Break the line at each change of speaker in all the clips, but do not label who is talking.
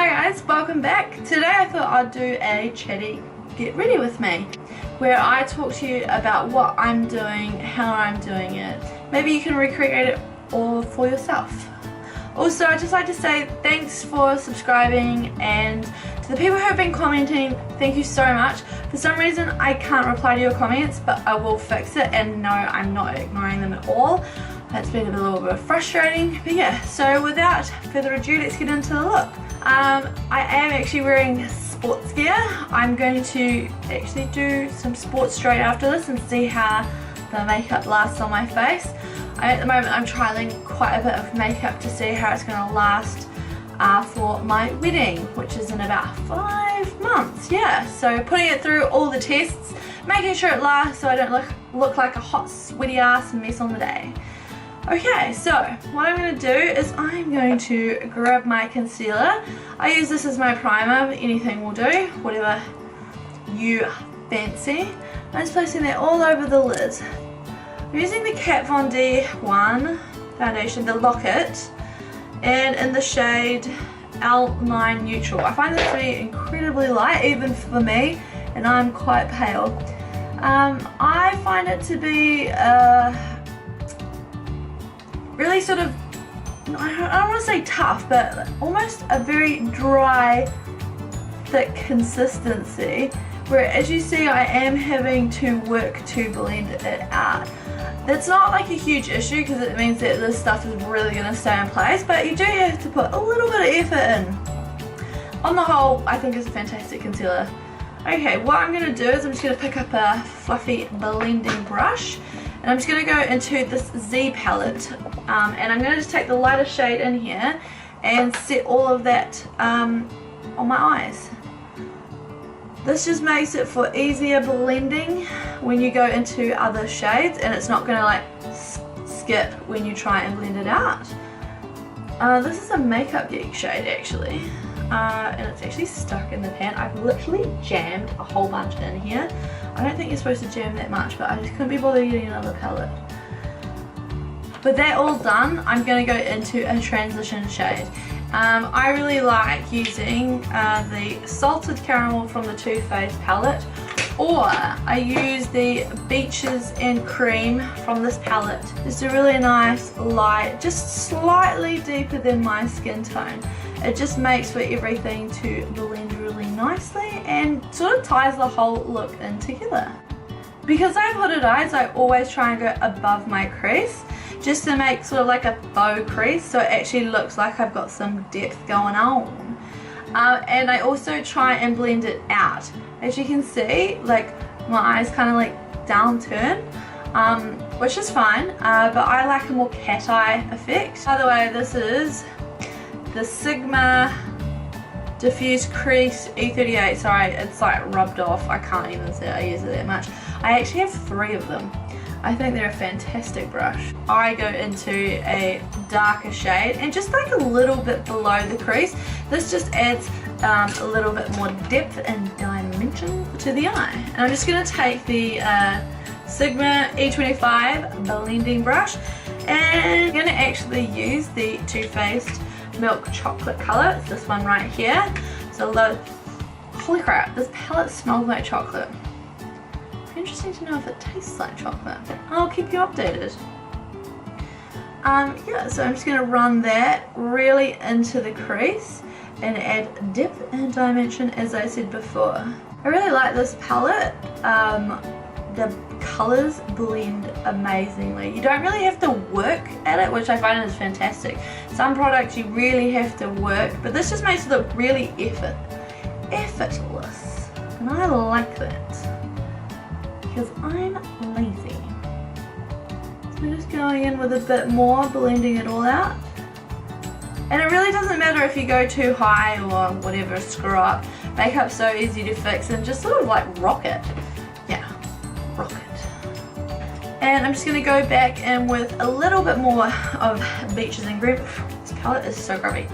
Hi guys, welcome back. Today I thought I'd do a chatty get ready with me where I talk to you about what I'm doing, how I'm doing it. Maybe you can recreate it all for yourself. Also, I'd just like to say thanks for subscribing, and to the people who have been commenting, thank you so much. For some reason I can't reply to your comments, but I will fix it, and no, I'm not ignoring them at all. That's been a little bit frustrating, but yeah, so without further ado, let's get into the look. I am actually wearing sports gear. I'm going to actually do some sports straight after this and see how the makeup lasts on my face. At the moment I'm trialing quite a bit of makeup to see how it's going to last for my wedding, which is in about 5 months. Yeah, so putting it through all the tests, making sure it lasts so I don't look like a hot sweaty ass mess on the day. Okay, so what I'm going to do is I'm going to grab my concealer. I use this as my primer, anything will do, whatever you fancy. I'm just placing that all over the lid. I'm using the Kat Von D one foundation, the Locket, and in the shade L9 Neutral. I find this to be incredibly light, even for me, and I'm quite pale. I find it to be really sort of, I don't want to say tough, but almost a very dry, thick consistency, where as you see I am having to work to blend it out. That's not like a huge issue because it means that this stuff is really going to stay in place, but you do have to put a little bit of effort in. On the whole, I think it's a fantastic concealer. Okay, what I'm going to do is I'm just going to pick up a fluffy blending brush, and I'm just going to go into this Z palette, and I'm going to just take the lighter shade in here and set all of that on my eyes. This just makes it for easier blending when you go into other shades, and it's not going to like skip when you try and blend it out. This is a Makeup Geek shade actually, and it's actually stuck in the pan. I've literally jammed a whole bunch in here. I don't think you're supposed to jam that much, but I just couldn't be bothered getting another palette. With that all done, I'm going to go into a transition shade. I really like using the Salted Caramel from the Too Faced palette, or I use the Beaches and Cream from this palette. It's a really nice light, just slightly deeper than my skin tone. It just makes for everything to blend really nicely and sort of ties the whole look in together. Because I have hooded eyes, I always try and go above my crease, just to make sort of like a faux crease, so it actually looks like I've got some depth going on. And I also try and blend it out. As you can see, like my eyes kind of like downturn, which is fine, but I like a more cat eye effect. By the way, this is the Sigma Diffuse Crease E38. Sorry, it's like rubbed off. I can't even say I use it that much. I actually have 3 of them. I think they're a fantastic brush. I go into a darker shade and just like a little bit below the crease. This just adds a little bit more depth and dimension to the eye. And I'm just going to take the Sigma E25 blending brush, and I'm going to actually use the Too Faced Milk Chocolate color. It's this one right here. So holy crap, this palette smells like chocolate. Interesting to know if it tastes like chocolate. I'll keep you updated. Yeah, so I'm just going to run that really into the crease and add depth and dimension, as I said before. I really like this palette. The colours blend amazingly. You don't really have to work at it, which I find is fantastic. Some products you really have to work, but this just makes it look really effortless. And I like that, because I'm lazy. So I'm just going in with a bit more, blending it all out. And it really doesn't matter if you go too high or whatever, screw up. Makeup's so easy to fix, and just sort of like rock it. Yeah, rock it. And I'm just going to go back in with a little bit more of Beaches and Cream. This palette is so grubby.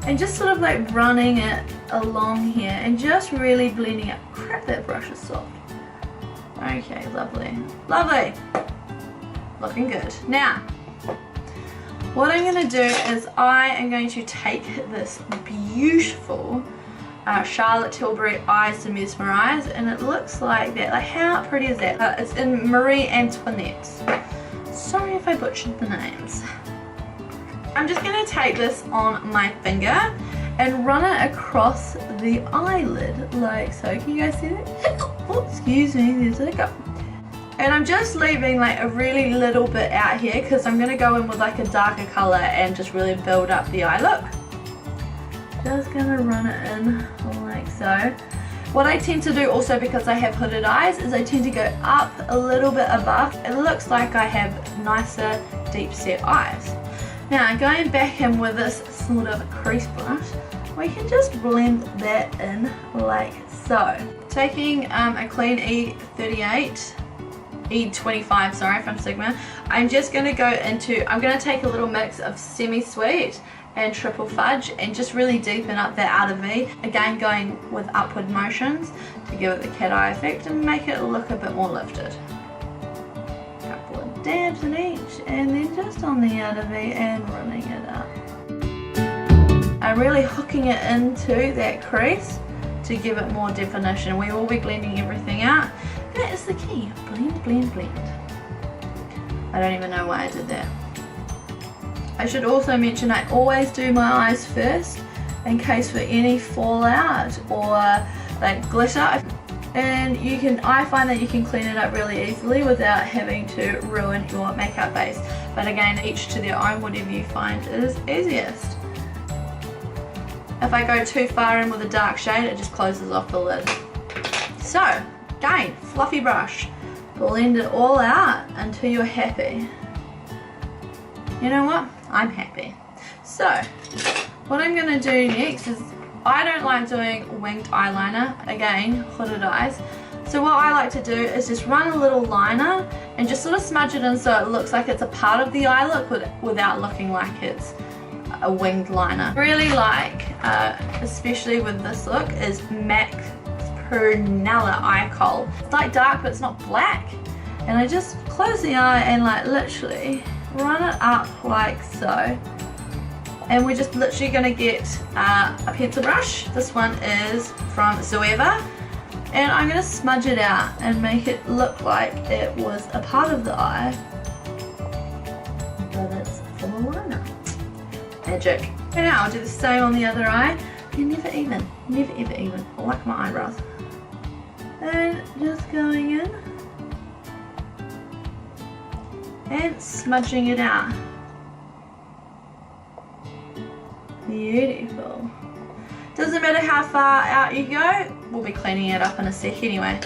And just sort of like running it along here and just really blending it. Crap, that brush is soft. Okay, lovely. Lovely. Looking good. Now, what I'm going to do is I am going to take this beautiful Charlotte Tilbury Eyes to Mesmerize, and it looks like that. Like, how pretty is that? It's in Marie Antoinette. Sorry if I butchered the names. I'm just going to take this on my finger and run it across the eyelid like so. Can you guys see that? Oh, excuse me, there's a go. And I'm just leaving like a really little bit out here because I'm going to go in with like a darker colour and just really build up the eye look. Just going to run it in like so. What I tend to do also, because I have hooded eyes, is I tend to go up a little bit above. It looks like I have nicer deep set eyes. Now going back in with this sort of crease brush, we can just blend that in like so. Taking a clean E38, E25, sorry, from Sigma, I'm just going to go into, I'm going to take a little mix of semi-sweet and triple fudge and just really deepen up that outer V. Again, going with upward motions to give it the cat eye effect and make it look a bit more lifted. Couple of dabs in each, and then just on the outer V and running it up. I'm really hooking it into that crease to give it more definition. We will be blending everything out. That is the key. Blend, blend, blend. I don't even know why I did that. I should also mention I always do my eyes first in case for any fallout or like glitter. And you can, I find that you can clean it up really easily without having to ruin your makeup base. But again, each to their own, whatever you find is easiest. If I go too far in with a dark shade, it just closes off the lid. So, again, fluffy brush. Blend it all out until you're happy. You know what? I'm happy. So, what I'm going to do next is, I don't like doing winged eyeliner. Again, hooded eyes. So what I like to do is just run a little liner and just sort of smudge it in so it looks like it's a part of the eye look without looking like it's a winged liner. Really like, especially with this look, is MAC Prunella Eye Kohl. It's like dark but it's not black. And I just close the eye and like literally run it up like so. And we're just literally going to get a pencil brush. This one is from Zoeva. And I'm going to smudge it out and make it look like it was a part of the eye, but it's from a liner. Magic. And now I'll do the same on the other eye. They're never even. Never ever even. I like my eyebrows. And just going in and smudging it out. Beautiful. Doesn't matter how far out you go, we'll be cleaning it up in a sec anyway.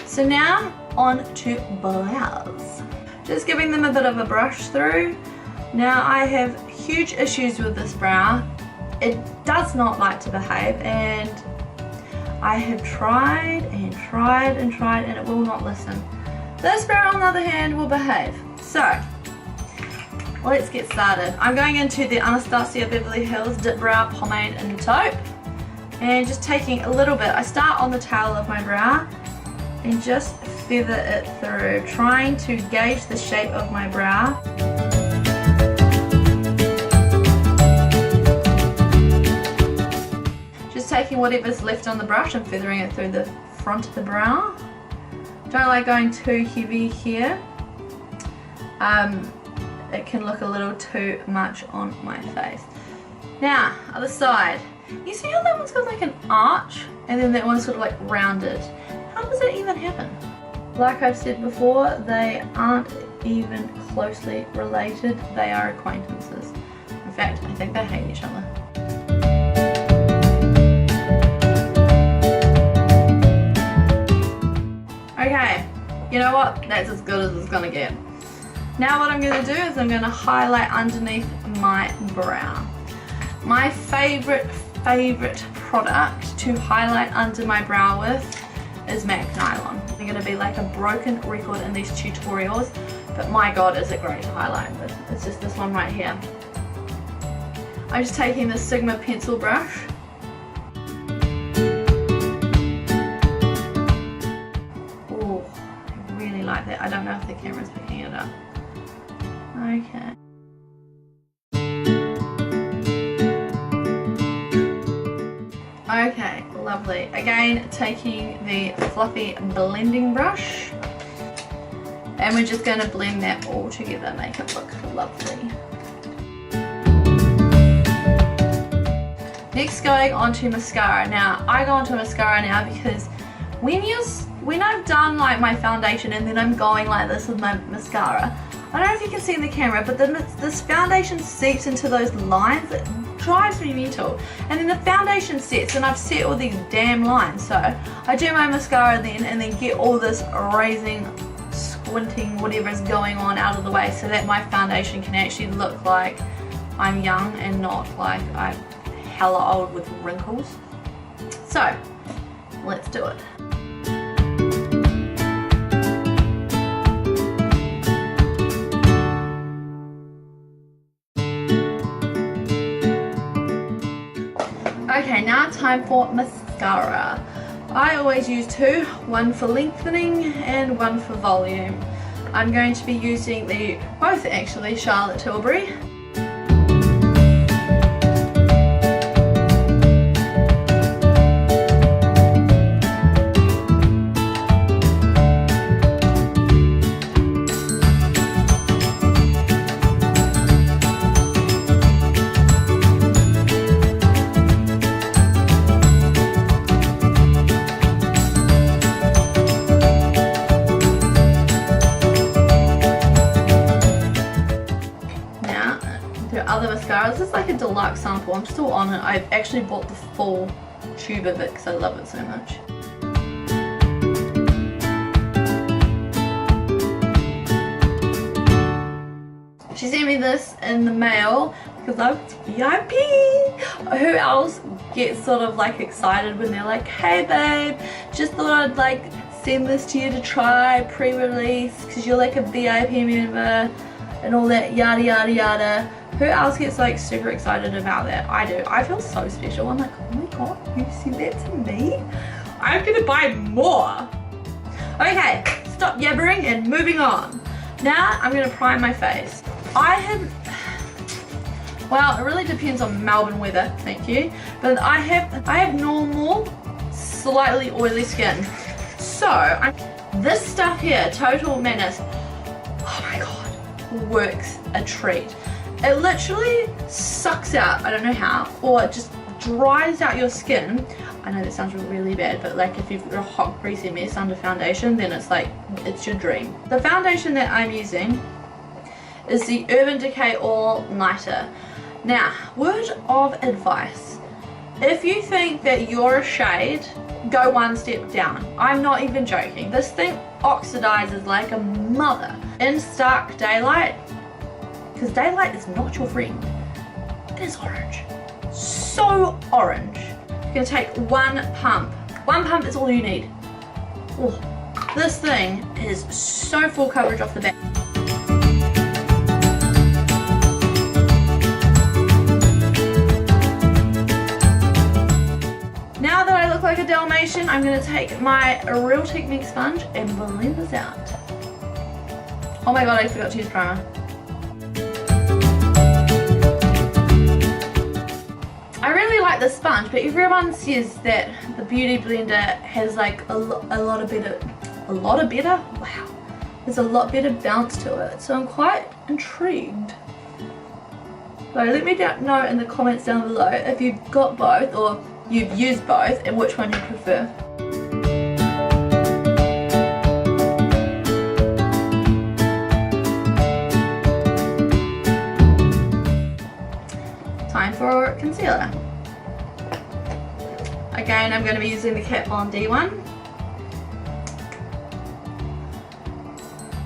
So now on to brows. Just giving them a bit of a brush through. Now I have huge issues with this brow. It does not like to behave, and I have tried and tried and tried and it will not listen. This brow on the other hand will behave. So let's get started. I'm going into the Anastasia Beverly Hills Dip Brow Pomade in Taupe and just taking a little bit. I start on the tail of my brow and just feather it through, trying to gauge the shape of my brow. Just taking whatever's left on the brush and feathering it through the front of the brow. Don't like going too heavy here. It can look a little too much on my face. Now, other side. You see how that one's got like an arch and then that one's sort of like rounded? How does that even happen? Like I've said before, they aren't even closely related. They are acquaintances. In fact, I think they hate each other. Okay, you know what? That's as good as it's gonna get. Now what I'm going to do is I'm going to highlight underneath my brow. My favorite product to highlight under my brow with is MAC Nylon. They're going to be like a broken record in these tutorials, but my god is it great to highlight with. It's just this one right here. I'm just taking the Sigma pencil brush. Oh, I really like that. I don't know if the camera's picking it up. Okay. Okay, lovely. Again, taking the fluffy blending brush, and we're just going to blend that all together, make it look lovely. Next, going on to mascara. Now, I go on to mascara now because when I've done like my foundation and then I'm going like this with my mascara, I don't know if you can see in the camera, but then this foundation seeps into those lines. It drives me mental. And then the foundation sets and I've set all these damn lines. So I do my mascara then and then get all this raising, squinting, whatever's going on out of the way so that my foundation can actually look like I'm young and not like I'm hella old with wrinkles. So let's do it. Okay, now time for mascara. I always use two, one for lengthening and one for volume. I'm going to be using both actually, Charlotte Tilbury. Other mascara. This is like a deluxe sample. I'm still on it. I've actually bought the full tube of it because I love it so much. She sent me this in the mail because I'm VIP. Who else gets sort of like excited when they're like, hey babe, just thought I'd like send this to you to try pre-release because you're like a VIP member and all that yada yada yada. Who else gets like super excited about that? I do. I feel so special. I'm like, oh my god, you sent that to me? I'm gonna buy more. Okay, stop yabbering and moving on. Now I'm gonna prime my face. Well, it really depends on Melbourne weather, thank you. But I have normal, slightly oily skin. So this stuff here, Total Madness, oh my god, works a treat. It literally sucks out, I don't know how, or it just dries out your skin. I know that sounds really bad, but like if you've got a hot greasy mess under foundation, then it's like, it's your dream. The foundation that I'm using is the Urban Decay All Nighter. Now, word of advice. If you think that you're a shade, go one step down. I'm not even joking. This thing oxidizes like a mother. In stark daylight, because daylight is not your friend. It is orange. So orange. You're going to take one pump. One pump is all you need. Oh, this thing is so full coverage off the back. Now that I look like a Dalmatian, I'm going to take my Real Technique sponge and blend this out. Oh my god, I forgot to use primer. The sponge, but everyone says that the Beauty Blender has like a lot better, wow, there's a lot better bounce to it, so I'm quite intrigued. So let me know in the comments down below if you've got both or you've used both and which one you prefer. Time for concealer. Again, I'm going to be using the Kat Von D one.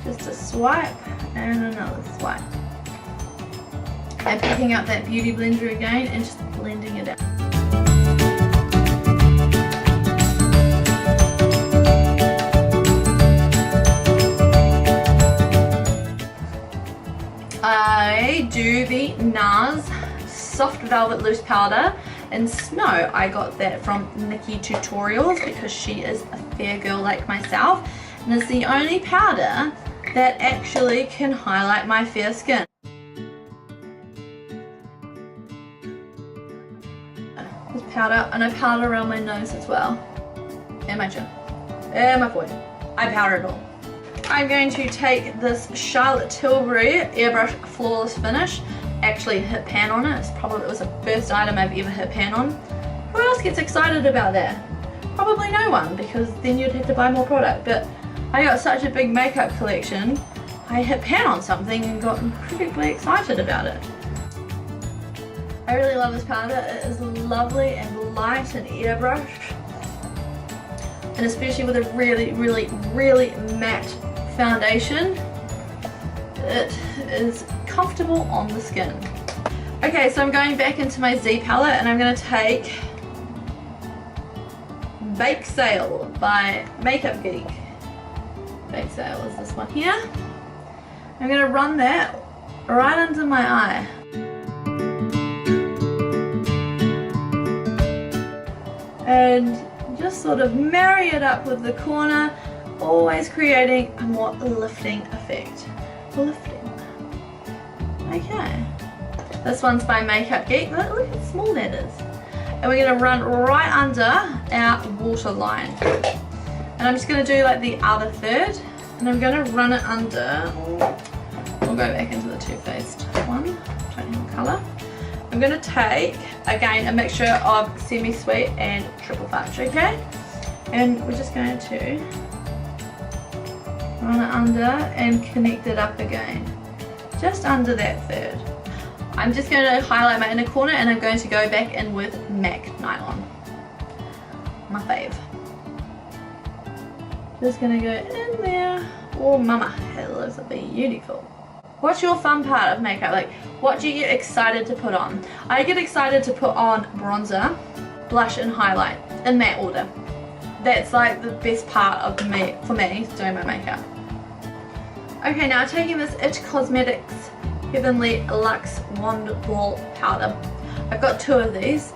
Just a swipe and another swipe. And picking up that Beauty Blender again and just blending it out. I do the NARS Soft Velvet Loose Powder in Snow. I got that from Nikki Tutorials because she is a fair girl like myself, and it's the only powder that actually can highlight my fair skin. This powder, and I powder around my nose as well, and my chin, and my forehead. I powder it all. I'm going to take this Charlotte Tilbury Airbrush Flawless Finish, actually hit pan on it. It was the first item I've ever hit pan on. Who else gets excited about that? Probably no one, because then you'd have to buy more product, but I got such a big makeup collection, I hit pan on something and got incredibly excited about it. I really love this powder. It is lovely and light and airbrush, and especially with a really, really, really matte foundation, it is comfortable on the skin. Okay, so I'm going back into my Z palette and I'm going to take Bake Sale by Makeup Geek. Bake Sale is this one here. I'm going to run that right under my eye. And just sort of marry it up with the corner, always creating a more lifting effect. Lifting. Okay. This one's by Makeup Geek. Look how small that is. And we're going to run right under our waterline. And I'm just going to do like the other third. And I'm going to run it under. We'll go back into the Too Faced one. Don't have a colour. I'm going to take, again, a mixture of semi-sweet and triple fudge, okay? And we're just going to run it under and connect it up again. Just under that third. I'm just going to highlight my inner corner and I'm going to go back in with MAC Nylon. My fave. Just going to go in there. Oh mama, it looks beautiful. What's your fun part of makeup? Like, what do you get excited to put on? I get excited to put on bronzer, blush and highlight in that order. That's like the best part of for me doing my makeup. Okay, now taking this It Cosmetics Heavenly Luxe Wand Ball Powder. I've got two of these.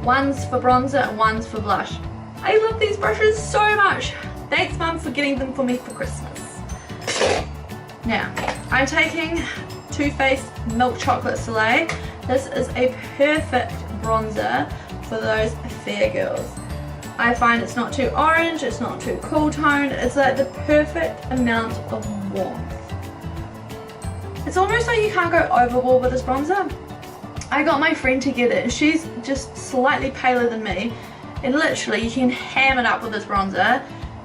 One's for bronzer and one's for blush. I love these brushes so much. Thanks Mum for getting them for me for Christmas. Now, I'm taking Too Faced Milk Chocolate Soleil. This is a perfect bronzer for those fair girls. I find it's not too orange, it's not too cool toned, it's like the perfect amount of warmth. It's almost like you can't go overboard with this bronzer. I got my friend to get it and she's just slightly paler than me, and literally you can ham it up with this bronzer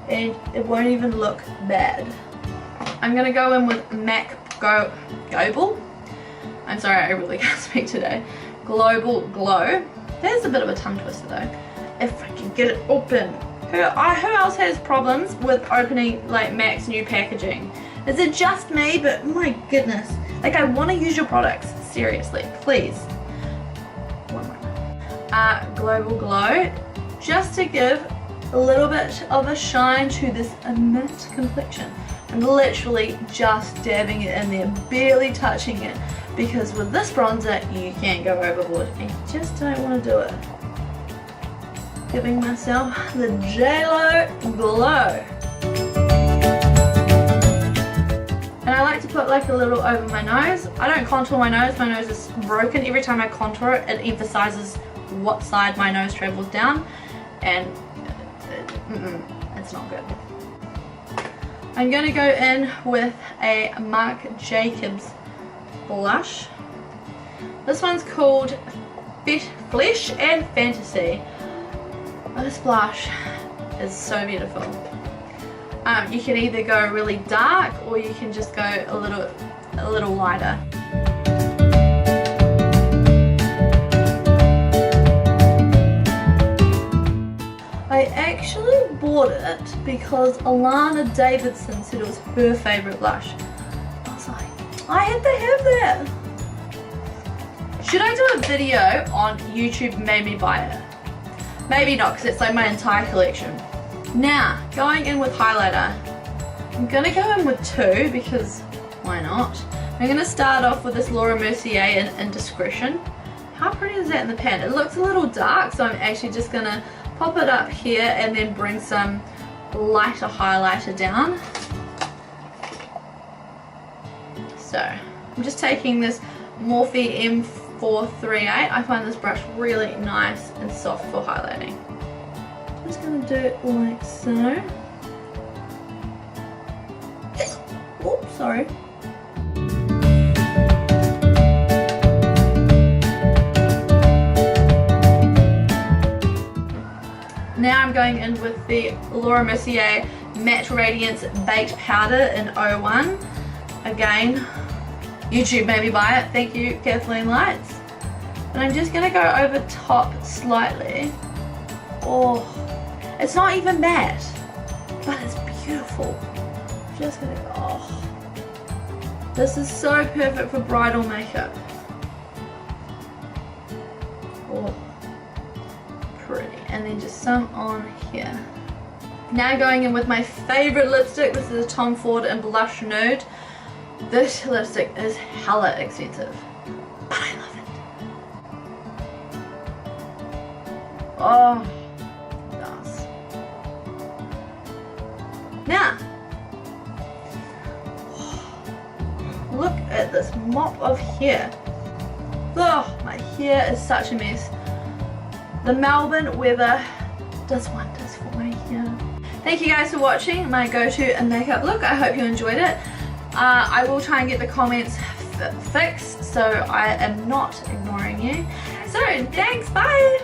and it won't even look bad. I'm going to go in with MAC Global. I'm sorry, I really can't speak today. Global Glow. There's a bit of a tongue twister though. If I can get it open. Who else has problems with opening like MAC's new packaging? Is it just me? But my goodness. Like, I want to use your products. Seriously, please. One more. Global Glow. Just to give a little bit of a shine to this matte complexion. I'm literally just dabbing it in there, barely touching it, because with this bronzer you can't go overboard. I just don't want to do it. Giving myself the JLo glow. And I like to put like a little over my nose. I don't contour my nose is broken. Every time I contour it, it emphasizes what side my nose travels down, and it's not good. I'm going to go in with a Marc Jacobs blush. This one's called Flesh and Fantasy. This blush is so beautiful. You can either go really dark or you can just go a little lighter. I actually bought it because Alana Davidson said it was her favourite blush. I was like, I had to have that. Should I do a video on YouTube made me buy it? Maybe not, because it's like my entire collection. Now, going in with highlighter. I'm going to go in with two because why not? I'm going to start off with this Laura Mercier in Indiscretion. How pretty is that in the pan? It looks a little dark, so I'm actually just going to pop it up here and then bring some lighter highlighter down. So I'm just taking this Morphe 438. I find this brush really nice and soft for highlighting. I'm just going to do it like so. Oops, sorry. Now I'm going in with the Laura Mercier Matte Radiance Baked Powder in 01. Again, YouTube made me buy it. Thank you, Kathleen Lights. And I'm just going to go over top slightly. Oh, it's not even matte, but it's beautiful. Just going to go, oh. This is so perfect for bridal makeup. Oh, pretty. And then just some on here. Now going in with my favorite lipstick. This is a Tom Ford in Blush Nude. This lipstick is hella expensive, but I love it. Oh, yes. Now, look at this mop of hair. Oh, my hair is such a mess. The Melbourne weather does wonders for my hair. Thank you guys for watching my go-to makeup look. I hope you enjoyed it. I will try and get the comments fixed, so I am not ignoring you. So, thanks, bye!